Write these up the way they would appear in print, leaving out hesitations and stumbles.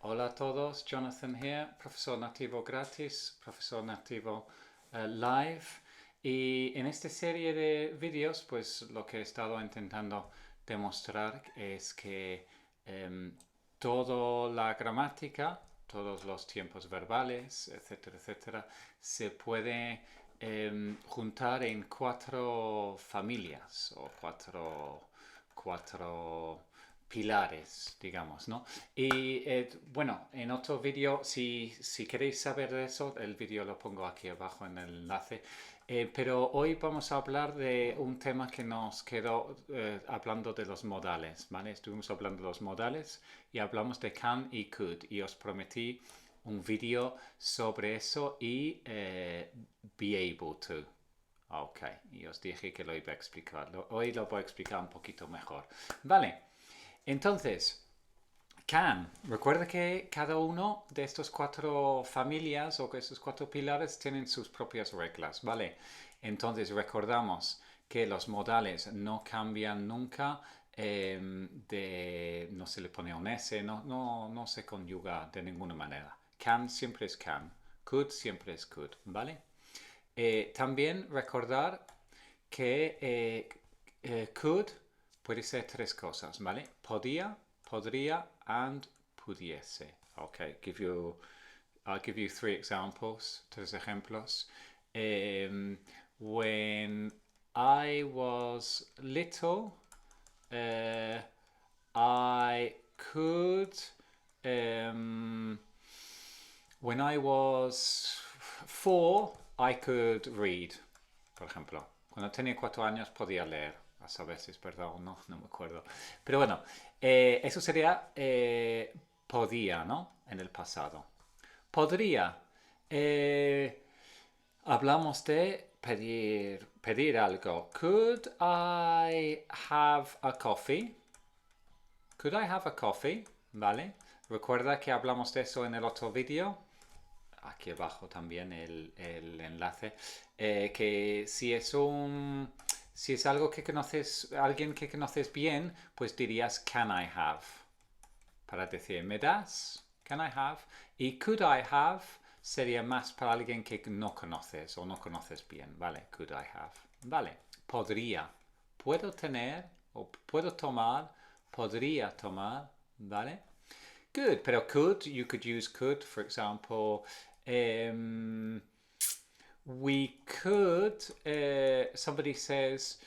Hola a todos, Jonathan here, Profesor Nativo Gratis, Profesor Nativo Live. Y en esta serie de vídeos, pues lo que he estado intentando demostrar es que toda la gramática, todos los tiempos verbales, etcétera, etcétera, se puede juntar en cuatro familias o cuatro pilares, digamos, ¿no? Y bueno, en otro vídeo, si queréis saber de eso, el vídeo lo pongo aquí abajo en el enlace. Pero hoy vamos a hablar de un tema que nos quedó hablando de los modales, ¿vale? Estuvimos hablando de los modales y hablamos de can y could. Y os prometí un vídeo sobre eso y be able to. Ok, y os dije que lo iba a explicar. Hoy lo voy a explicar un poquito mejor. Vale. Entonces, can. Recuerda que cada uno de estos cuatro familias o que estos cuatro pilares tienen sus propias reglas, ¿vale? Entonces, recordamos que los modales no cambian nunca, no se le pone un S, no se conjuga de ninguna manera. Can siempre es can, could siempre es could, ¿vale? También recordar que could puede ser tres cosas, ¿vale? Podía, podría, and pudiese. Okay, I'll give you tres ejemplos. When I was little, I could, when I was 4, I could read, por ejemplo. Cuando tenía 4 años podía leer. A saber si es verdad o no, no me acuerdo. Pero bueno, eso sería podía, ¿no? En el pasado. Podría. Hablamos de pedir algo. Could I have a coffee? Could I have a coffee? ¿Vale? Recuerda que hablamos de eso en el otro vídeo. Aquí abajo también el enlace. Que si es algo que conoces, alguien que conoces bien, pues dirías can I have. Para decir, ¿me das? Can I have? Y could I have sería más para alguien que no conoces o no conoces bien, ¿vale? Could I have. Vale, podría. Puedo tener o puedo tomar, podría tomar, ¿vale? Good, pero could, you could use could, for example, we could, somebody says,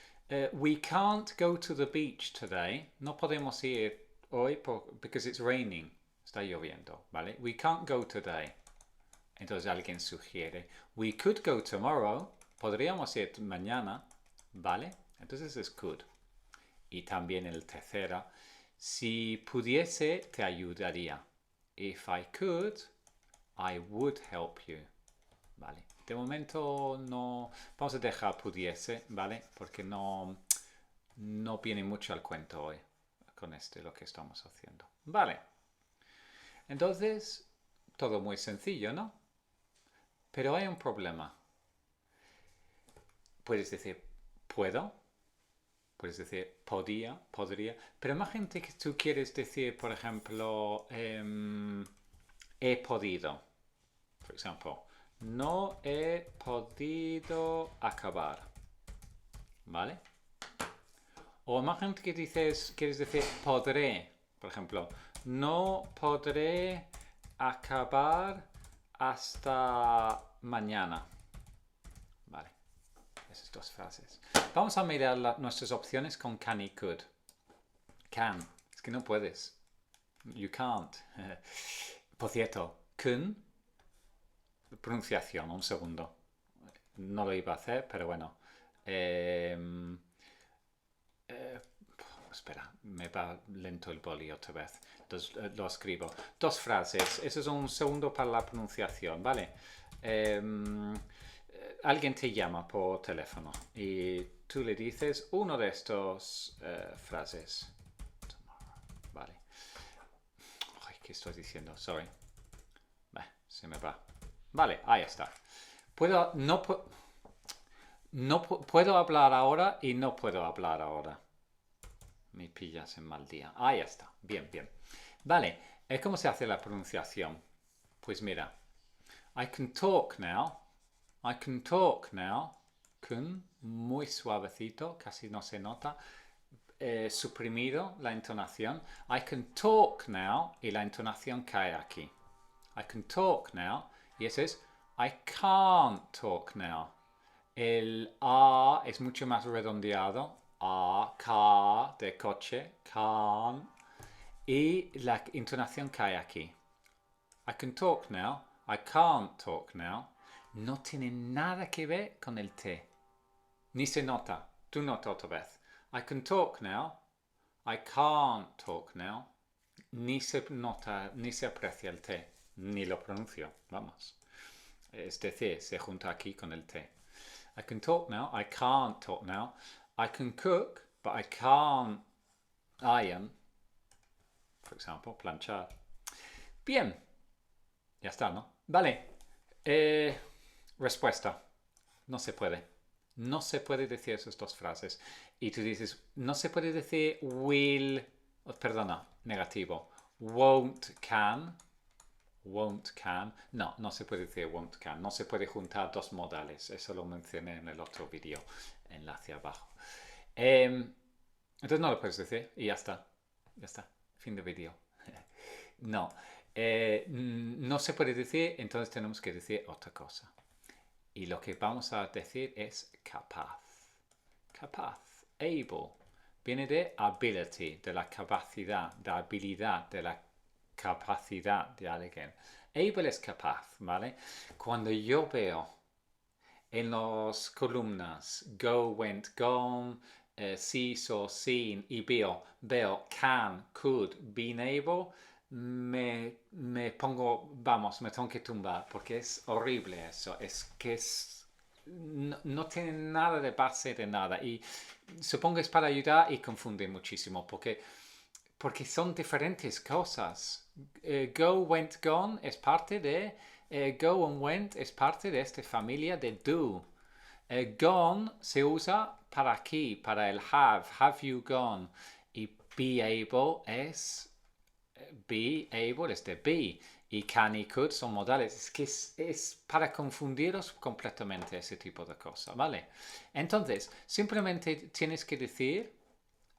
we can't go to the beach today. No podemos ir hoy because it's raining. Está lloviendo, ¿vale? We can't go today. Entonces alguien sugiere, we could go tomorrow. Podríamos ir mañana, ¿vale? Entonces es could. Y también el tercera, si pudiese, te ayudaría. If I could, I would help you. ¿Vale? De momento no vamos a dejar pudiese, ¿vale? Porque no viene mucho al cuento hoy con lo que estamos haciendo. Vale. Entonces, todo muy sencillo, ¿no? Pero hay un problema. Puedes decir, puedo. Puedes decir, podría. Pero imagínate que tú quieres decir, por ejemplo, he podido. Por ejemplo, no he podido acabar. ¿Vale? O imagínate que quieres decir podré. Por ejemplo, no podré acabar hasta mañana. Vale. Esas dos frases. Vamos a mirar nuestras opciones con can y could. Can. Es que no puedes. You can't. Por cierto, can. Pronunciación, un segundo. No lo iba a hacer, pero bueno. Espera, me va lento el boli otra vez. Entonces lo escribo. Dos frases. Eso es un segundo para la pronunciación, ¿vale? Alguien te llama por teléfono y tú le dices uno de estos frases. Vale. Ay, ¿qué estoy diciendo? Sorry. Se me va. Vale, ahí está. Puedo hablar ahora y no puedo hablar ahora. Me pillas en mal día. Ahí está. Bien. Vale. ¿Cómo se hace la pronunciación? Pues mira, I can talk now. I can talk now. Can, muy suavecito, casi no se nota. Suprimido la entonación. I can talk now y la entonación cae aquí. I can talk now y ese es I can't talk now. El A es mucho más redondeado. A, ca, de coche, can. Y la entonación cae aquí. I can talk now. I can't talk now. No tiene nada que ver con el T. Ni se nota. Tú nota otra vez. I can talk now. I can't talk now. Ni se nota, ni se aprecia el T. Ni lo pronuncio. Vamos. Es decir, se junta aquí con el T. I can talk now. I can't talk now. I can cook, but I can't iron. For example, planchar. Bien. Ya está, ¿no? Vale. Respuesta. No se puede. No se puede decir esas dos frases. Y tú dices, no se puede decir will, perdona, negativo. Won't, can. Won't, can. No, no se puede decir won't, can. No se puede juntar dos modales. Eso lo mencioné en el otro vídeo. Enlace abajo. Entonces no lo puedes decir y ya está. Ya está. Fin de vídeo. No. No se puede decir, entonces tenemos que decir otra cosa. Y lo que vamos a decir es capaz. Capaz. Able. Viene de ability, de la capacidad, de habilidad, de la capacidad de alguien. Able es capaz, ¿vale? Cuando yo veo en las columnas go, went, gone, see, saw, seen y veo can, could, been able, me pongo, vamos, me tengo que tumbar porque es horrible eso. Es que no tiene nada de base de nada y supongo que es para ayudar y confunde muchísimo porque son diferentes cosas. Go, went, gone es parte de go and went es parte de esta familia de do. Gone se usa para aquí, para el have you gone. Y be able es de be. Y can y could son modales. Es que es para confundiros completamente ese tipo de cosas, ¿vale? Entonces, simplemente tienes que decir,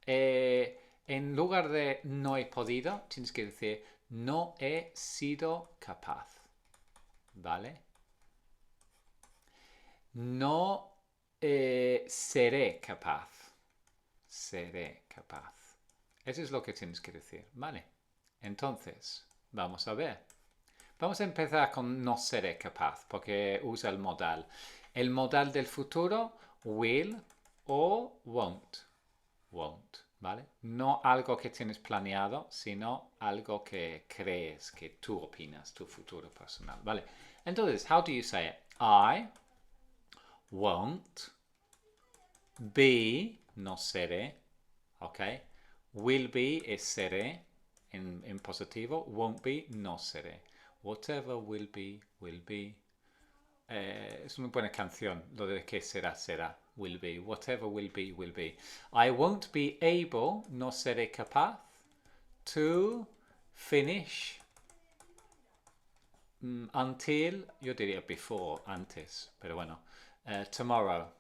en lugar de no he podido, tienes que decir no he sido capaz, ¿vale? No seré capaz. Seré capaz. Eso es lo que tienes que decir, ¿vale? Entonces, vamos a ver. Vamos a empezar con no seré capaz, porque usa el modal. El modal del futuro, will o won't. Won't, ¿vale? No algo que tienes planeado, sino algo que crees, que tú opinas, tu futuro personal, ¿vale? Entonces, how do you say it? I won't be, no seré, ¿ok? Will be es seré en positivo, won't be, no seré. Whatever will be, will be. Es una buena canción, lo de que será, será, will be. Whatever will be, will be. I won't be able, no seré capaz, to finish until, yo diría before, antes, pero bueno, tomorrow.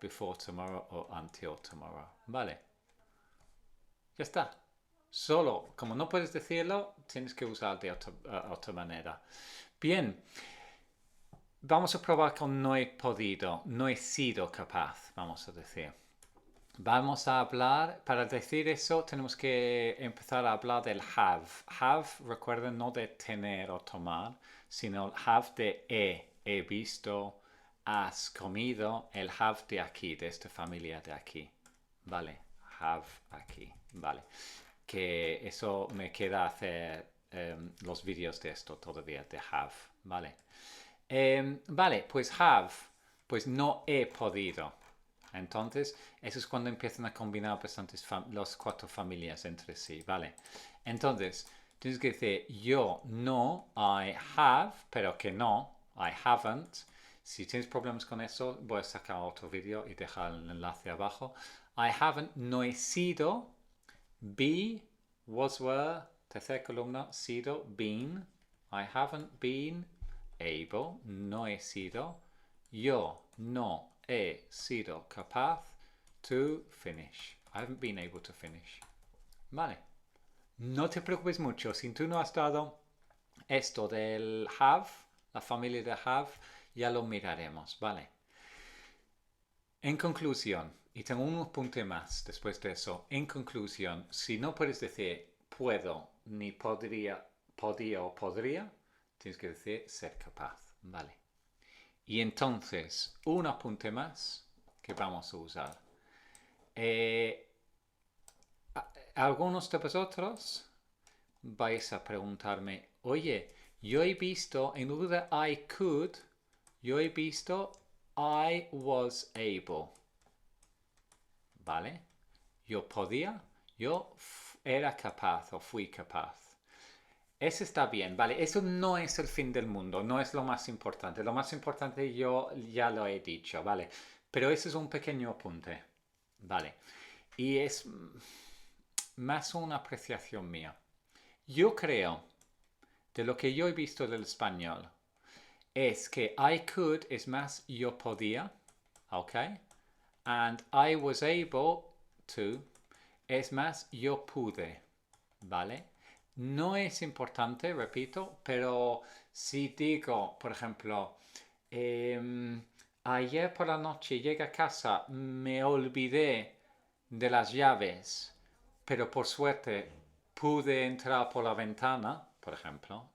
Before tomorrow o until tomorrow. Vale. Ya está. Solo, como no puedes decirlo, tienes que usar de otra manera. Bien. Vamos a probar con no he podido, no he sido capaz, vamos a decir. Vamos a hablar, para decir eso tenemos que empezar a hablar del have. Have, recuerden, no de tener o tomar, sino have de he visto, has comido, el have de aquí, de esta familia de aquí. Vale, have aquí, vale. Que eso me queda hacer los vídeos de esto todavía, de have, vale. Vale, pues have, pues no he podido. Entonces, eso es cuando empiezan a combinar bastantes las cuatro familias entre sí, ¿vale? Entonces, tienes que decir yo no, I have, pero que no, I haven't. Si tienes problemas con eso, voy a sacar otro vídeo y dejar el enlace abajo. I haven't, no he sido, be, was, were, Tercera columna, sido, been. I haven't been able, no he sido. Yo no he sido capaz to finish. I haven't been able to finish. Vale. No te preocupes mucho. Si tú no has dado esto del have, la familia de have, ya lo miraremos. Vale. En conclusión, y tengo unos puntos más después de eso. En conclusión, si no puedes decir puedo, ni podría o podría, tienes que decir ser capaz. Vale. Y entonces, un apunte más que vamos a usar. Algunos de vosotros vais a preguntarme, oye, yo he visto, en lugar de I could, yo he visto I was able. ¿Vale? Yo podía, yo era capaz o fui capaz. Eso está bien, ¿vale? Eso no es el fin del mundo, no es lo más importante. Lo más importante yo ya lo he dicho, ¿vale? Pero ese es un pequeño apunte, ¿vale? Y es más una apreciación mía. Yo creo, de lo que yo he visto del español, es que I could es más yo podía, ¿ok? And I was able to es más yo pude, ¿vale? No es importante, repito, pero si digo, por ejemplo, ayer por la noche llegué a casa, me olvidé de las llaves, pero por suerte pude entrar por la ventana, por ejemplo,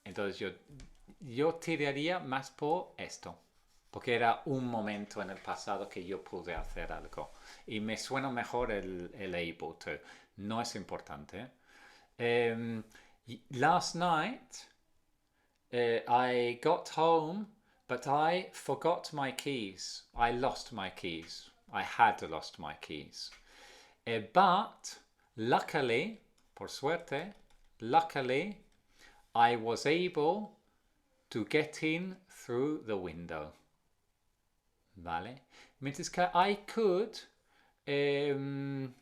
entonces yo tiraría más por esto, porque era un momento en el pasado que yo pude hacer algo. Y me suena mejor el able to. No es importante. Last night, I got home, but I forgot my keys. I lost my keys. I had lost my keys. But, luckily, por suerte, luckily, I was able to get in through the window. ¿Vale? Mientras que I could, in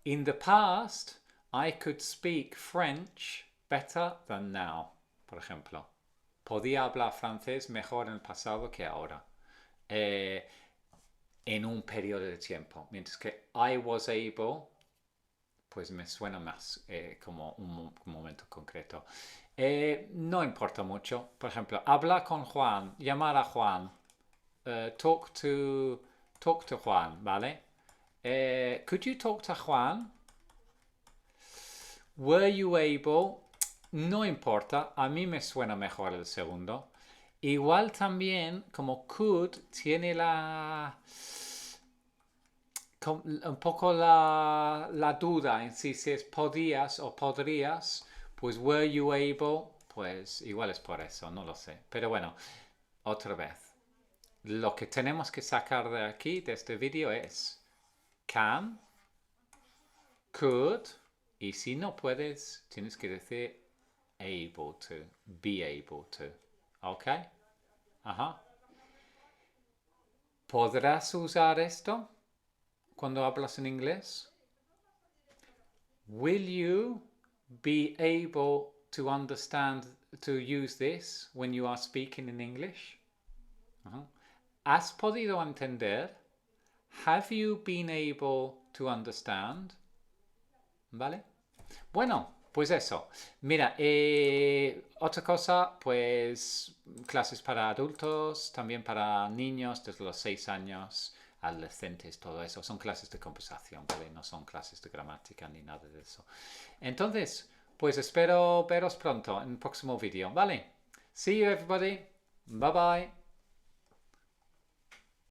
the past, I could speak French better than now. Por ejemplo, podía hablar francés mejor en el pasado que ahora. En un periodo de tiempo. Mientras que I was able, pues me suena más como un momento concreto. No importa mucho. Por ejemplo, hablar con Juan, llamar a Juan. Talk to Juan, ¿vale? Could you talk to Juan? Were you able? No importa, a mí me suena mejor el segundo. Igual también, como could, tiene un poco la duda en si es podías o podrías, pues were you able, pues igual es por eso, no lo sé. Pero bueno, otra vez. Lo que tenemos que sacar de aquí, de este vídeo, es can, could, y si no puedes, tienes que decir able to, be able to. ¿Ok? Ajá. ¿Podrás usar esto cuando hablas en inglés? Will you be able to understand, to use this when you are speaking in English? Uh-huh. ¿Has podido entender? Have you been able to understand? ¿Vale? Bueno, pues eso. Mira, otra cosa, pues clases para adultos, también para niños desde los 6 años, adolescentes, todo eso. Son clases de conversación, ¿vale? No son clases de gramática ni nada de eso. Entonces, pues espero veros pronto en el próximo vídeo, ¿vale? See you everybody. Bye bye.